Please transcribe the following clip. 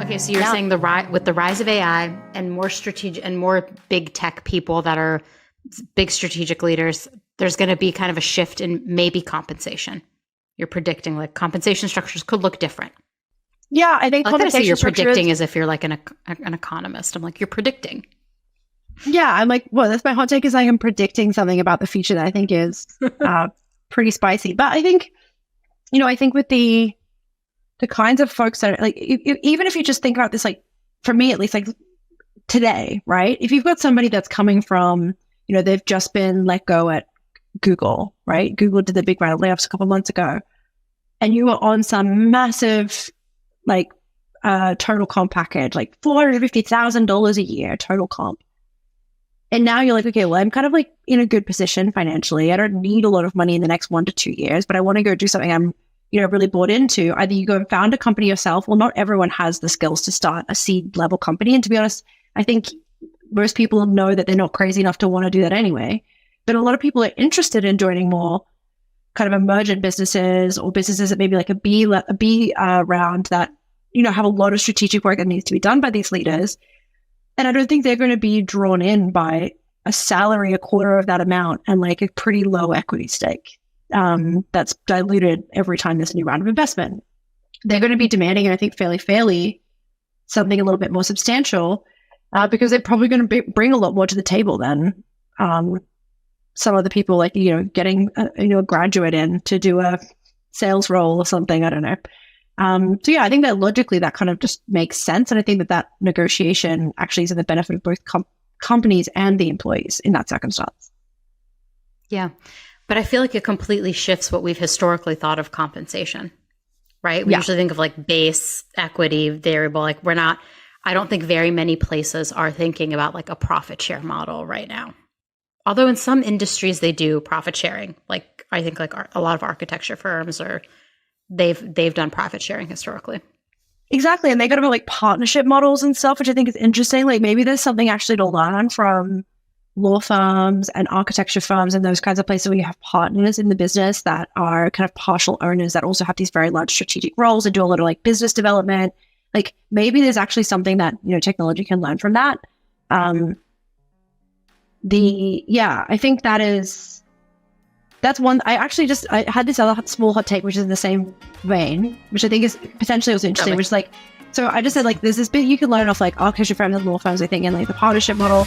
Okay, so you're saying with the rise of AI and more strategic and more big tech people that are big strategic leaders, there's going to be kind of a shift in maybe compensation. You're predicting like compensation structures could look different. Yeah, I think compensation you're predicting as if you're like an economist. I'm like, you're predicting. Yeah, I'm like, well, that's my hot take is I am predicting something about the future that I think is pretty spicy. But I think, I think with the kinds of folks that are like, even if you just think about this, like for me at least, like today, right? If you've got somebody that's coming from, they've just been let go at Google, right? Google did the big round of layoffs a couple of months ago, and you were on some massive, like, total comp package, like $450,000 a year total comp. And now you're like, okay, well, I'm kind of like in a good position financially. I don't need a lot of money in the next 1 to 2 years, but I want to go do something I'm really bought into. Either you go and found a company yourself, or not everyone has the skills to start a seed level company. And to be honest, I think most people know that they're not crazy enough to want to do that anyway. But a lot of people are interested in joining more kind of emergent businesses or businesses that maybe like a B round that, have a lot of strategic work that needs to be done by these leaders. And I don't think they're going to be drawn in by a salary a quarter of that amount and like a pretty low equity stake. That's diluted every time there's a new round of investment. They're going to be demanding, I think, fairly something a little bit more substantial because they're probably going to bring a lot more to the table than some of the people like, getting a graduate in to do a sales role or something. I don't know. So yeah, I think that logically that kind of just makes sense. And I think that negotiation actually is in the benefit of both companies and the employees in that circumstance. Yeah. But I feel like it completely shifts what we've historically thought of compensation, right? We usually think of like base, equity, variable. Like I don't think very many places are thinking about like a profit share model right now. Although in some industries they do profit sharing. Like I think like a lot of architecture firms they've done profit sharing historically. Exactly. And they got about like partnership models and stuff, which I think is interesting. Like maybe there's something actually to learn from law firms and architecture firms and those kinds of places where you have partners in the business that are kind of partial owners that also have these very large strategic roles and do a lot of like business development. Like maybe there's actually something that, technology can learn from that. I think that's one. I had this other small hot take, which is in the same vein, which I think is potentially also interesting, which is like, so I just said like, there's this bit you can learn off like architecture firms and law firms, I think, and like the partnership model.